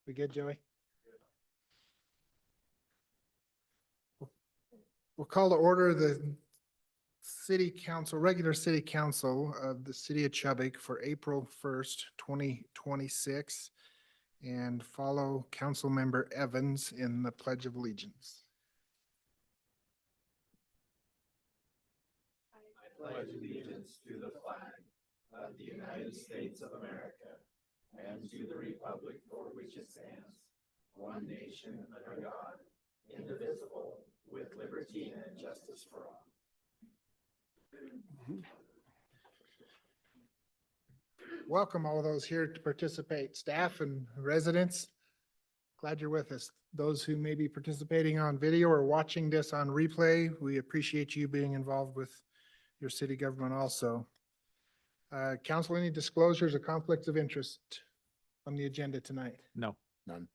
We good, Joey? We'll call to order the city council, regular city council of the city of Chubbuck for April 1st, 2026, and follow council member Evans in the Pledge of Allegiance. I pledge allegiance to the flag of the United States of America and to the republic for which it stands, one nation under God, indivisible, with liberty and justice for all. Welcome all those here to participate, staff and residents. Glad you're with us. Those who may be participating on video or watching this on replay, we appreciate you being involved with your city government also. Council, any disclosures or conflicts of interest on the agenda tonight? No. None.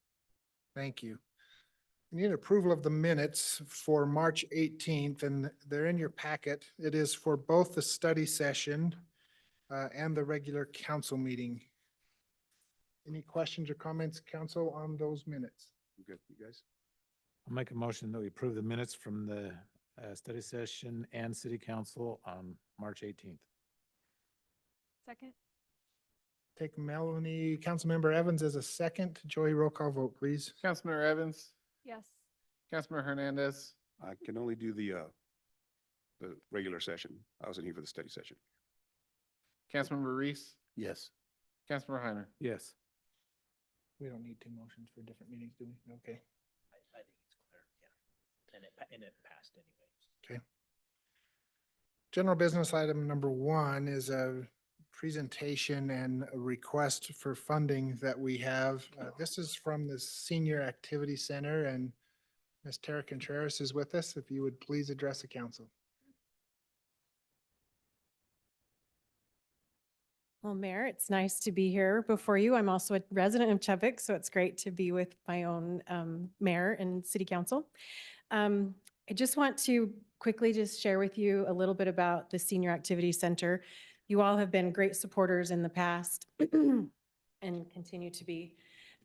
Thank you. We need approval of the minutes for March 18th, and they're in your packet. It is for both the study session and the regular council meeting. Any questions or comments, council, on those minutes? Good, you guys? I'll make a motion that we approve the minutes from the study session and city council on March 18th. Second. Take Melanie, Councilmember Evans as a second. Joey, roll call vote, please. Councilmember Evans, Yes. Councilmember Hernandez, I can only do the regular session. I wasn't here for the study session. Councilmember Reese, Yes. Councilmember Heiner. Yes. We don't need two motions for different meetings, do we? Okay. I think it's clear, yeah. And it passed anyways. Okay. General business item number 1 is a presentation and a request for funding that we have. This is from the Senior Activity Center, and Ms. Tara Contreras is with us. If you would please address the council. Well, Mayor, it's nice to be here before you. I'm also a resident of Chubbuck, so it's great to be with my own mayor and city council. I just want to quickly just share with you a little bit about the Senior Activity Center. You all have been great supporters in the past and continue to be.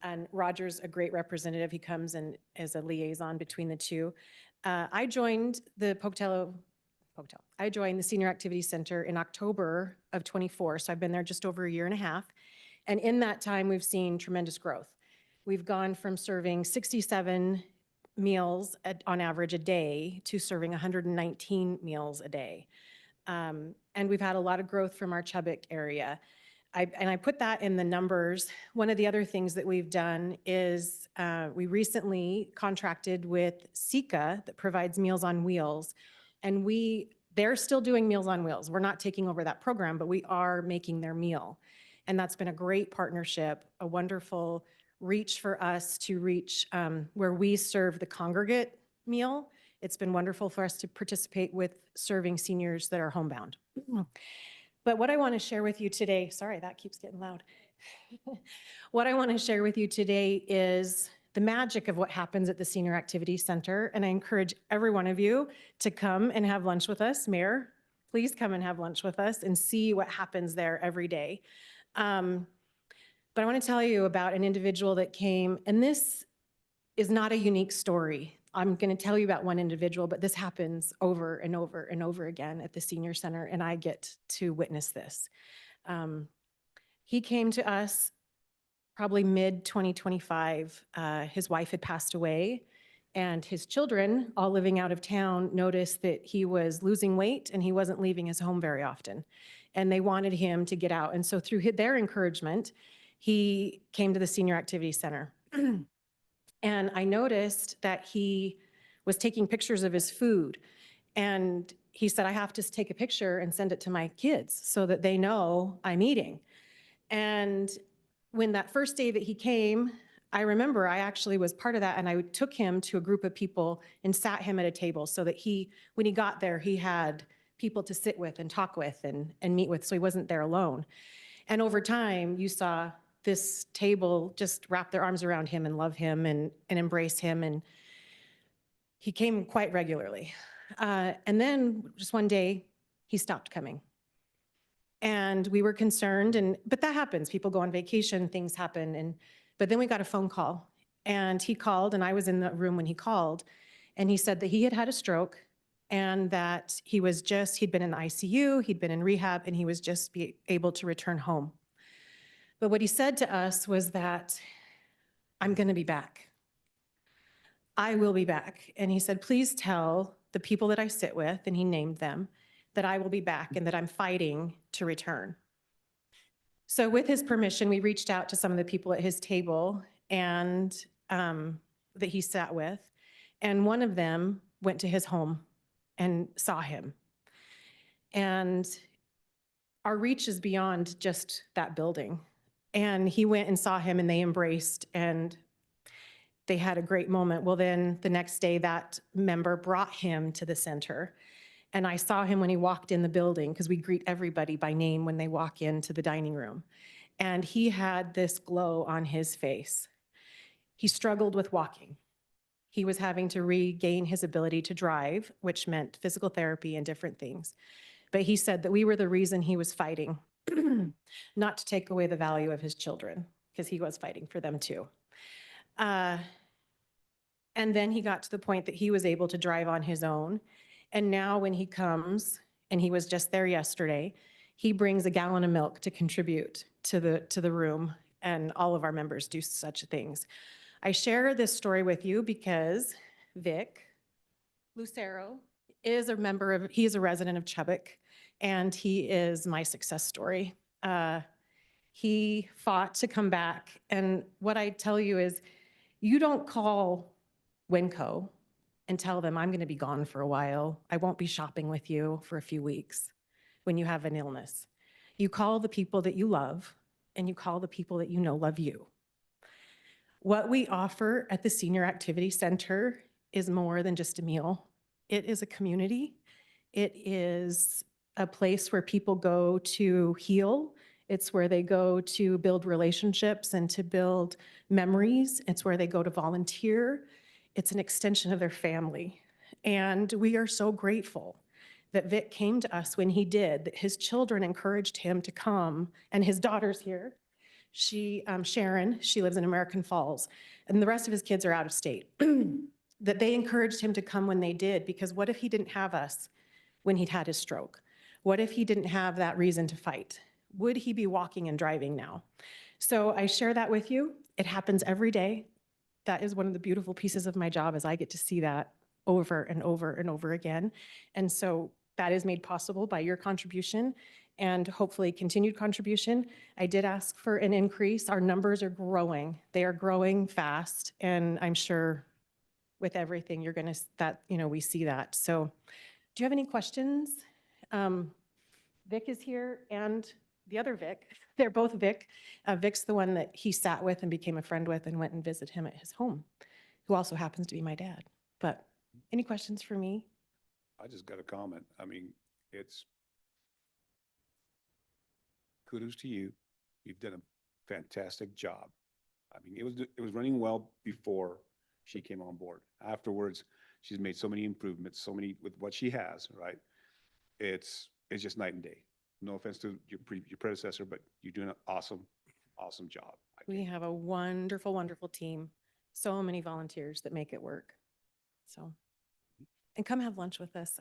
And Roger's a great representative. He comes and as a liaison between the two. I joined the I joined the Senior Activity Center in October of 24, so I've been there just over a year and a half. And in that time, we've seen tremendous growth. We've gone from serving 67 meals on average a day to serving 119 meals a day. And we've had a lot of growth from our Chubbuck area. I put that in the numbers. One of the other things that we've done is we recently contracted with Sika that provides Meals on Wheels. And they're still doing Meals on Wheels. We're not taking over that program, but we are making their meal. And that's been a great partnership, a wonderful reach for us to reach where we serve the congregate meal. It's been wonderful for us to participate with serving seniors that are homebound. But what I want to share with you today, sorry, that keeps getting loud. What I want to share with you today is the magic of what happens at the Senior Activity Center. And I encourage every one of you to come and have lunch with us. Mayor, please come and have lunch with us and see what happens there every day. But I want to tell you about an individual that came, and this is not a unique story. I'm going to tell you about one individual, but this happens over and over and over again at the Senior Center, and I get to witness this. He came to us probably mid-2025. His wife had passed away, and his children, all living out of town, noticed that he was losing weight and he wasn't leaving his home very often. And they wanted him to get out. And so through their encouragement, he came to the Senior Activity Center. And I noticed that he was taking pictures of his food. And he said, I have to take a picture and send it to my kids so that they know I'm eating. And when that first day that he came, I remember I actually was part of that, and I took him to a group of people and sat him at a table so that when he got there, he had people to sit with and talk with and meet with, so he wasn't there alone. And over time, you saw this table just wrap their arms around him and love him and embrace him, and he came quite regularly. And then just one day, he stopped coming. And we were concerned, but that happens. People go on vacation, things happen. But then we got a phone call, and he called, and I was in the room when he called, and he said that he had had a stroke and that he'd been in the ICU, he'd been in rehab, and he was just be able to return home. But what he said to us was that, I'm going to be back. I will be back. And he said, please tell the people that I sit with, and he named them, that I will be back and that I'm fighting to return. So with his permission, we reached out to some of the people at his table and that he sat with, and one of them went to his home and saw him. And our reach is beyond just that building. And he went and saw him, and they embraced, and they had a great moment. Well, then the next day, that member brought him to the center. And I saw him when he walked in the building, because we greet everybody by name when they walk into the dining room. And he had this glow on his face. He struggled with walking. He was having to regain his ability to drive, which meant physical therapy and different things. But he said that we were the reason he was fighting, not to take away the value of his children, because he was fighting for them too. And then he got to the point that he was able to drive on his own. And now when he comes, and he was just there yesterday, he brings a gallon of milk to contribute to the room, and all of our members do such things. I share this story with you because Vic Lucero is he is a resident of Chubbuck, and he is my success story. He fought to come back, and what I tell you is, you don't call Winco and tell them, I'm going to be gone for a while. I won't be shopping with you for a few weeks when you have an illness. You call the people that you love, and you call the people that you know love you. What we offer at the Senior Activity Center is more than just a meal. It is a community. It is a place where people go to heal. It's where they go to build relationships and to build memories. It's where they go to volunteer. It's an extension of their family. And we are so grateful that Vic came to us when he did, that his children encouraged him to come, and his daughter's here. Sharon, she lives in American Falls, and the rest of his kids are out of state. That they encouraged him to come when they did, because what if he didn't have us when he'd had his stroke? What if he didn't have that reason to fight? Would he be walking and driving now? So I share that with you. It happens every day. That is one of the beautiful pieces of my job, is I get to see that over and over and over again. And so that is made possible by your contribution and hopefully continued contribution. I did ask for an increase. Our numbers are growing. They are growing fast. And I'm sure with everything, you're going to, we see that. So do you have any questions? Vic is here, and the other Vic, they're both Vic. Vic's the one that he sat with and became a friend with and went and visited him at his home, who also happens to be my dad. But any questions for me? I just got a comment. I mean, it's kudos to you. You've done a fantastic job. I mean, it was running well before she came on board. Afterwards, she's made so many improvements, so many with what she has, right? It's just night and day. No offense to your predecessor, but you're doing an awesome job. We have a wonderful, wonderful team. So many volunteers that make it work. So, and come have lunch with us.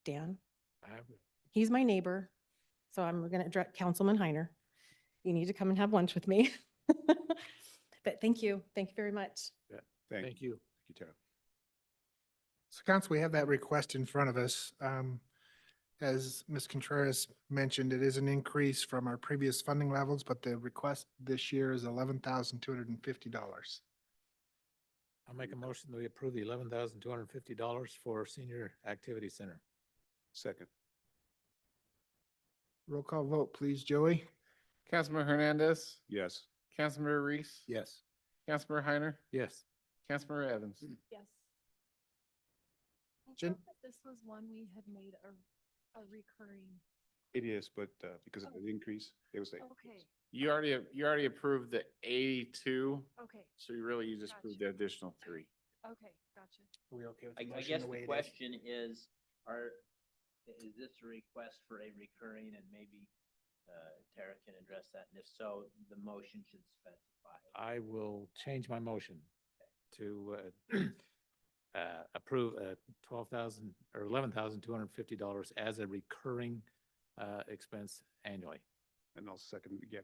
Dan, he's my neighbor. So I'm going to address Councilman Heiner. You need to come and have lunch with me. But thank you. Thank you very much. Thank you. Thank you, Tara. So council, we have that request in front of us. As Ms. Contreras mentioned, it is an increase from our previous funding levels, but the request this year is $11,250. I'll make a motion that we approve the $11,250 for Senior Activity Center. Second. Roll call vote, please, Joey. Councilmember Hernandez, Yes. Councilmember Reese, Yes. Councilmember Heiner, Yes. Councilmember Evans. Yes. I Jen? thought that this was one we had made a recurring. It is, but because of the increase, it was like, Okay, You already approved the 82, okay, so you just approved the additional 3. okay, gotcha. Are we okay with I the motion guess the way the it is? question is this a request for a recurring and maybe Tara can address that, and if so, the motion should specify. I will change my motion to approve $12,000 or $11,250 as a recurring expense annually. And I'll second it again.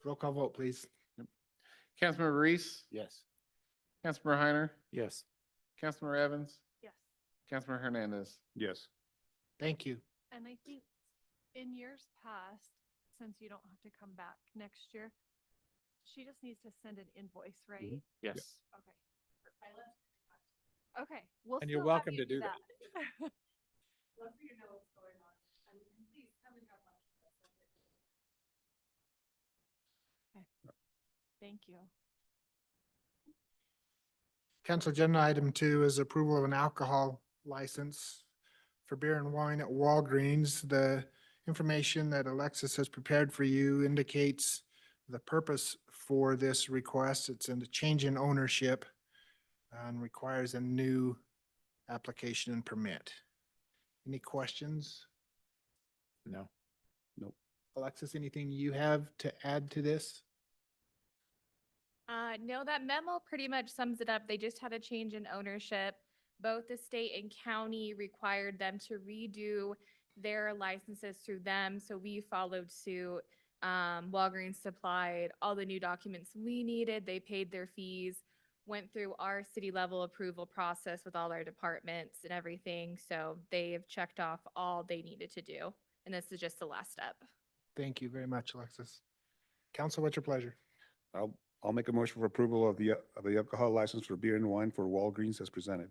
Roll call vote, please. Councilmember Reese, Yes. Councilmember Heiner, Yes. Councilmember Evans, Yes. Councilmember Hernandez. Yes. Thank you. And I think in years past, since you don't have to come back next year, she just needs to send an invoice, right? Yes. Okay. Okay, we'll And you're still have welcome you to do that. Love for you to know what's going on. And please come and have lunch with us. Okay. Thank you. Council agenda item 2 is approval of an alcohol license for beer and wine at Walgreens. The information that Alexis has prepared for you indicates the purpose for this request. It's a change in ownership and requires a new application and permit. Any questions? No. Alexis, anything you have to add to this? No, that memo pretty much sums it up. They just had a change in ownership. Both the state and county required them to redo their licenses through them, so we followed suit. Walgreens supplied all the new documents we needed. They paid their fees, went through our city level approval process with all our departments and everything. So they have checked off all they needed to do. And this is just the last step. Thank you very much, Alexis. Council, what's your pleasure? I'll make a motion for approval of the alcohol license for beer and wine for Walgreens as presented.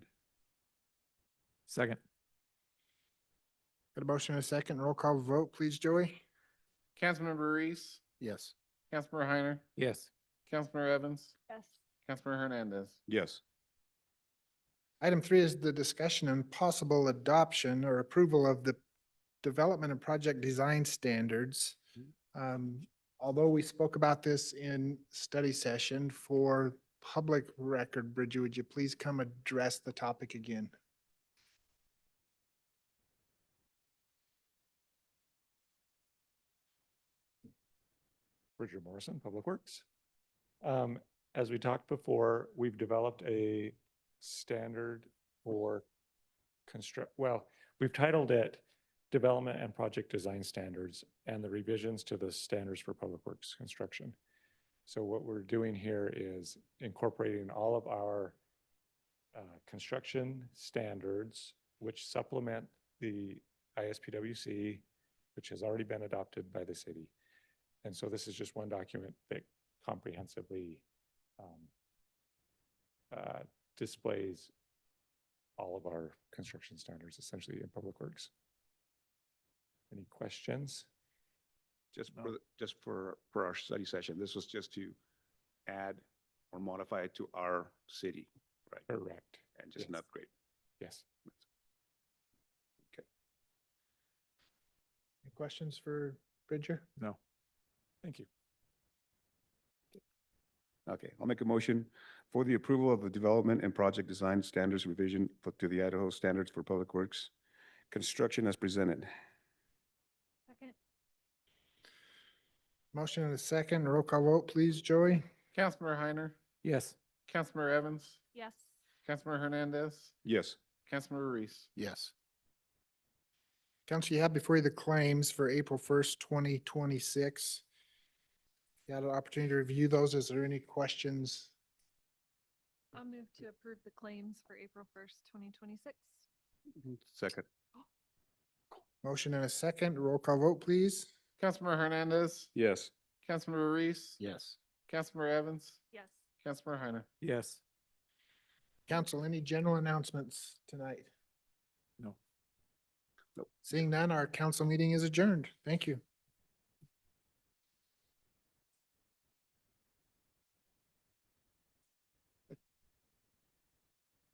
Second. Got a motion and a second. Roll call vote, please, Joey? Councilmember Reese, Yes. Councilmember Heiner, Yes. Councilmember Evans, Yes. Councilmember Hernandez. Yes. Item 3 is the discussion and possible adoption or approval of the development and project design standards. Although we spoke about this in study session, for public record, Bridget, would you please come address the topic again? Bridger Morrison, Public Works. As we talked before, we've developed a standard for we've titled it Development and Project Design Standards and the revisions to the standards for public works construction. So what we're doing here is incorporating all of our construction standards, which supplement the ISPWC, which has already been adopted by the city. And so this is just one document that comprehensively displays all of our construction standards essentially in public works. Any questions? Just for our study session, this was just to add or modify it to our city, right? Correct. And just an Yes. upgrade. Yes. Any questions for Bridger? No. Thank you. Okay, I'll make a motion for the approval of the development and project design standards revision to the Idaho Standards for Public Works construction as presented. Second. Motion and a second. Roll call vote, please, Joey? Councilmember Heiner, Yes. Councilmember Evans, Yes. Councilmember Hernandez, Yes. Councilmember Reese. Yes. Council, you have before you the claims for April 1st, 2026. You had an opportunity to review those. Is there any questions? I'll move to approve the claims for April 1st, 2026. Second. Motion and a second. Roll call vote, please. Councilmember Hernandez, Yes. Councilmember Reese, Yes. Councilmember Evans, Yes. Councilmember Heiner. Yes. Council, any general announcements tonight? No. Seeing none, our council meeting is adjourned. Thank you.